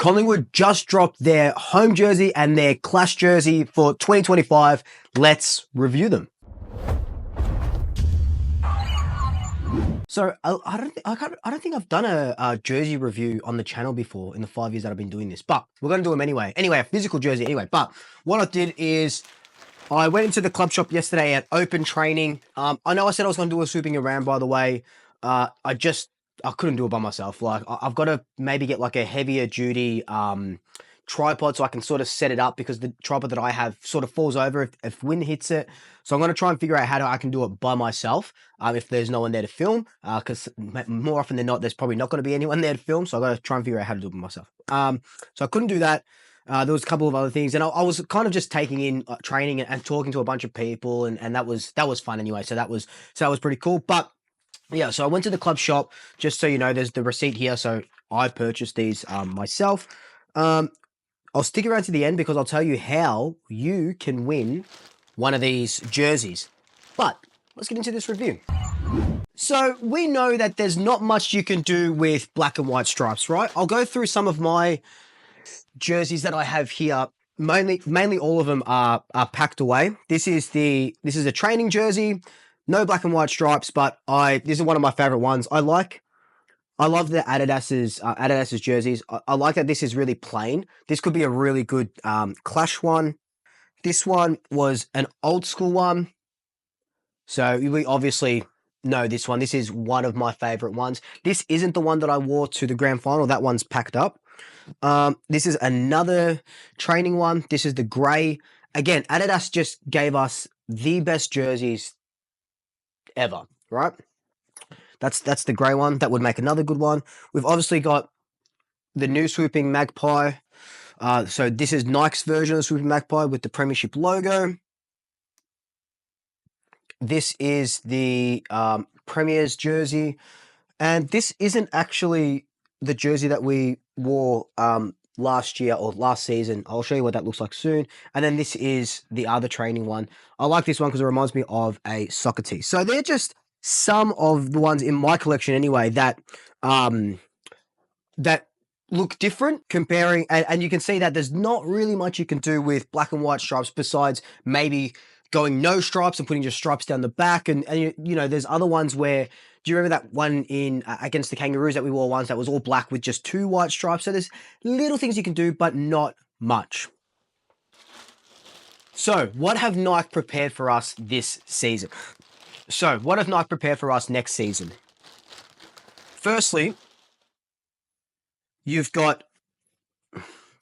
Collingwood just dropped their home jersey and their clash jersey for 2025. Let's review them. So I don't think I've done a jersey review on the channel before in the 5 years that I've been doing this, but we're going to do them anyway. Anyway, a physical jersey anyway. But what I did is I went into the club shop yesterday at open training. I know I said I was going to do a swooping around, by the way. I couldn't do it by myself. Like I've got to maybe get like a heavier duty tripod so I can sort of set it up, because the tripod that I have sort of falls over if wind hits it. So I'm going to try and figure out how I can do it by myself if there's no one there to film, because more often than not, there's probably not going to be anyone there to film. So I've got to try and figure out how to do it by myself. So I couldn't do that. There was a couple of other things, and I was kind of just taking in training and talking to a bunch of people, and that was fun anyway. So that was pretty cool. But yeah, so I went to the club shop. Just so you know, there's the receipt here. So I purchased these myself. I'll stick around to the end because I'll tell you how you can win one of these jerseys. But let's get into this review. So we know that there's not much you can do with black and white stripes, right? I'll go through some of my jerseys that I have here. Mainly all of them are packed away. This is a training jersey, no black and white stripes, but this is one of my favorite ones. I love the Adidas's jerseys. I like that this is really plain. This could be a really good clash one. This one was an old school one. So we obviously know this one. This is one of my favorite ones. This isn't the one that I wore to the grand final. That one's packed up. This is another training one. This is the grey. Again, Adidas just gave us the best jerseys ever, right? That's the grey one. That would make another good one. We've obviously got the new Swooping Magpie. So this is Nike's version of Swooping Magpie with the Premiership logo. This is the Premier's jersey. And this isn't actually the jersey that we wore last year or last season. I'll show you what that looks like soon. And then this is the other training one. I like this one because it reminds me of a soccer tee. So they're just some of the ones in my collection anyway that look different comparing, and you can see that there's not really much you can do with black and white stripes besides maybe going no stripes and putting just stripes down the back. And you know, there's other ones where, do you remember that one in against the Kangaroos that we wore once that was all black with just 2 white stripes? So there's little things you can do, but not much. So what have Nike prepared for us this season? So what have Nike prepared for us next season? Firstly, you've got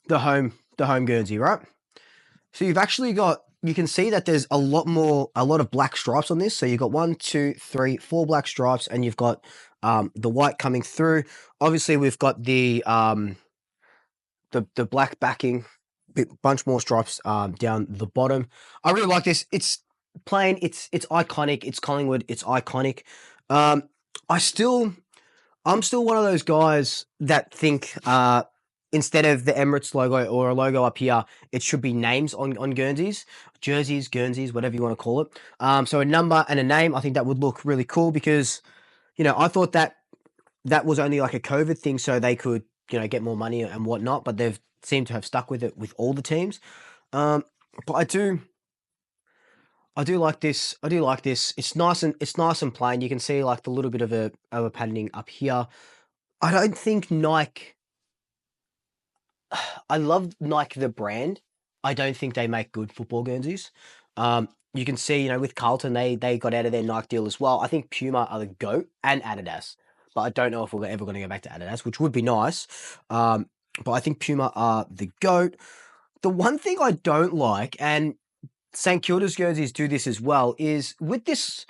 the home Guernsey, right? So you've actually got, you can see that there's a lot of black stripes on this. So you've got 1, 2, 3, 4 black stripes, and you've got the white coming through. Obviously, we've got the black backing, bunch more stripes down the bottom. I really like this. It's plain. It's iconic. It's Collingwood. It's iconic. I'm still one of those guys that think instead of the Emirates logo or a logo up here, it should be names on Guernseys, jerseys, Guernseys, whatever you want to call it. So a number and a name, I think that would look really cool because, you know, I thought that was only like a COVID thing so they could, you know, get more money and whatnot, but they've seemed to have stuck with it with all the teams. But I do like this. I do like this. It's nice and plain. You can see like the little bit of a patterning up here. I don't think Nike. I love Nike the brand. I don't think they make good football Guernseys. You can see, you know, with Carlton, they got out of their Nike deal as well. I think Puma are the GOAT and Adidas, but I don't know if we're ever going to go back to Adidas, which would be nice. But I think Puma are the GOAT. The one thing I don't like, and St Kilda's Guernseys do this as well, is with this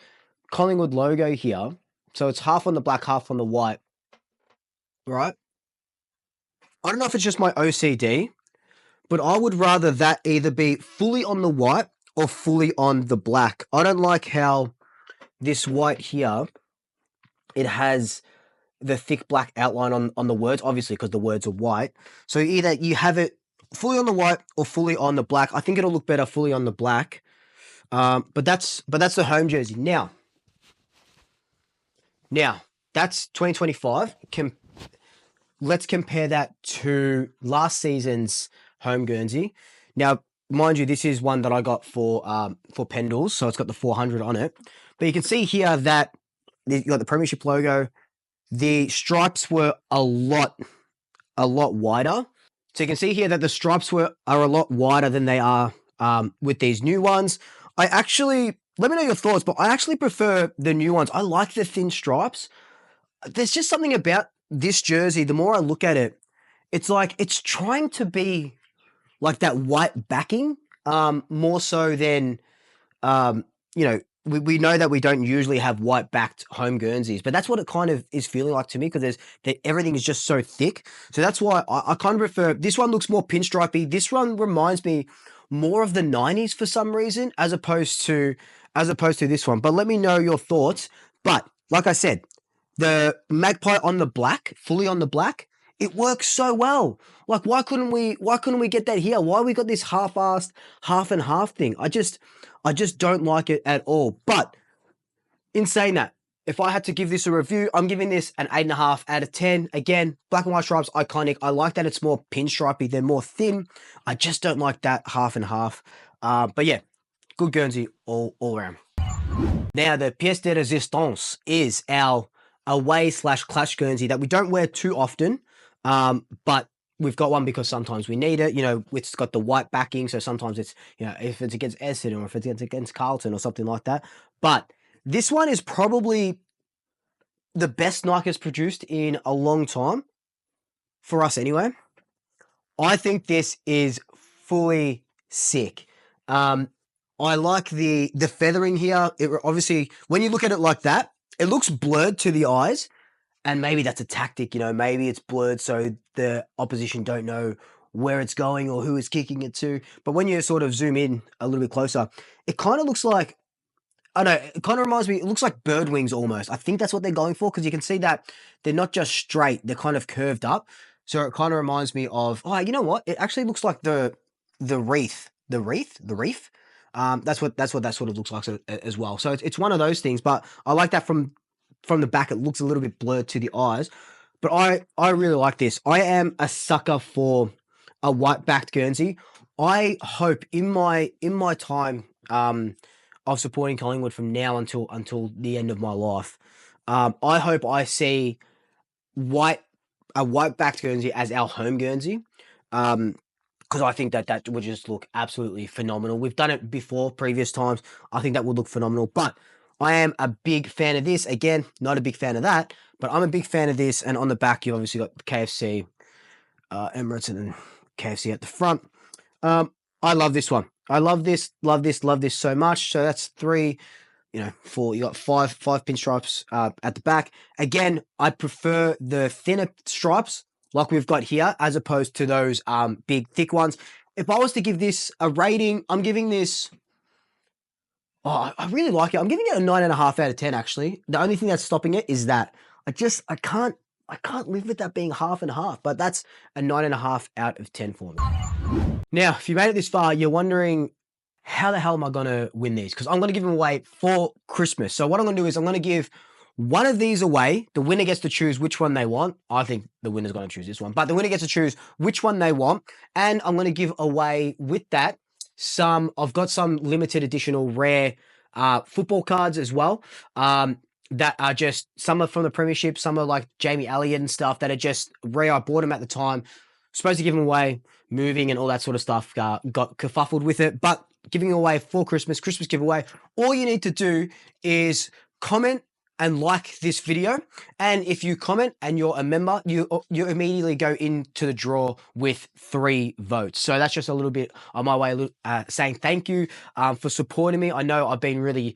Collingwood logo here, so it's half on the black, half on the white, right? I don't know if it's just my OCD, but I would rather that either be fully on the white or fully on the black. I don't like how this white here, it has the thick black outline on the words, obviously because the words are white. So either you have it fully on the white or fully on the black. I think it'll look better fully on the black. But that's the home jersey. Now that's 2025. let's compare that to last season's home Guernsey. Now, mind you, this is one that I got for Pendles, so it's got the 400 on it. But you can see here that you got the Premiership logo. The stripes were a lot wider. So you can see here that the stripes are a lot wider than they are with these new ones. Let me know your thoughts, but I actually prefer the new ones. I like the thin stripes. There's just something about this jersey. The more I look at it, it's like it's trying to be like that white backing, more so than, you know, we know that we don't usually have white backed home Guernseys, but that's what it kind of is feeling like to me because everything is just so thick. So that's why I kind of prefer this one. Looks more pinstripey. This one reminds me more of the 90s for some reason, as opposed to this one. But let me know your thoughts. But like I said, the magpie on the black, fully on the black, it works so well. Like, why couldn't we get that here? Why we got this half-assed, half and half thing? I just don't like it at all. But in saying that, if I had to give this a review, I'm giving this an 8.5 out of 10. Again, black and white stripes, iconic. I like that it's more pinstripey. They're more thin. I just don't like that half and half. But yeah, good Guernsey all around. Now, the pièce de résistance is our away/clash Guernsey that we don't wear too often, but we've got one because sometimes we need it. You know, it's got the white backing, so sometimes it's, you know, if it's against Essendon or if it's against Carlton or something like that. But this one is probably the best Nike has produced in a long time, for us anyway. I think this is fully sick. I like the feathering here. It obviously, when you look at it like that, it looks blurred to the eyes, and maybe that's a tactic. You know, maybe it's blurred so the opposition don't know where it's going or who it's kicking it to. But when you sort of zoom in a little bit closer, it kind of looks like, I don't know, it kind of reminds me, it looks like bird wings almost. I think that's what they're going for, because you can see that they're not just straight, they're kind of curved up. So it kind of reminds me of, oh, you know what? It actually looks like the reef. That's what that sort of looks like as well. So it's one of those things, but I like that from the back. It looks a little bit blurred to the eyes, but I really like this. I am a sucker for a white backed Guernsey. I hope in my time of supporting Collingwood from now until the end of my life, I hope I see a white backed Guernsey as our home Guernsey. Because I think that would just look absolutely phenomenal. We've done it before, previous times. I think that would look phenomenal. But I am a big fan of this. Again, not a big fan of that, but I'm a big fan of this. And on the back, you obviously got the KFC, Emirates, and then KFC at the front. I love this one. I love this so much. So that's 3, 4. You got five pinstripes at the back. Again, I prefer the thinner stripes, like we've got here, as opposed to those big, thick ones. If I was to give this a rating, I'm giving this, I really like it. I'm giving it a 9.5 out of 10, actually. The only thing that's stopping it is that I can't live with that being half and half, but that's a 9.5 out of 10 for me. Now, if you made it this far, you're wondering, how the hell am I going to win these? Because I'm going to give them away for Christmas. So what I'm going to do is I'm going to give one of these away. The winner gets to choose which one they want. I think the winner's going to choose this one, but the winner gets to choose which one they want. And I'm going to give away with that I've got some limited editional rare football cards as well. That are just, some are from the Premiership, some are like Jamie Elliott and stuff that are just rare. I bought them at the time. Supposed to give them away, moving and all that sort of stuff, got kerfuffled with it, but giving away for Christmas giveaway. All you need to do is comment and like this video. And if you comment and you're a member, you immediately go into the draw with 3 votes. So that's just a little bit on my way saying thank you for supporting me. I know I've been really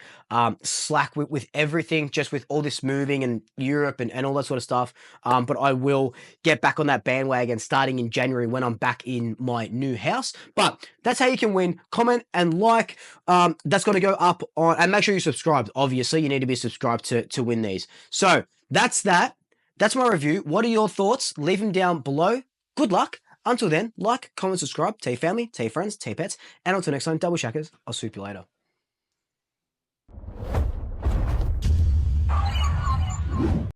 slack with everything, just with all this moving and Europe and all that sort of stuff. But I will get back on that bandwagon starting in January when I'm back in my new house. But that's how you can win. Comment and like. That's going to go up on, and make sure you're subscribed. Obviously, you need to be subscribed to win these. So that's that. That's my review. What are your thoughts? Leave them down below. Good luck. Until then, like, comment, subscribe. Tell your family, tell your friends, tell your pets. And until next time, double shackers. I'll swoop you later.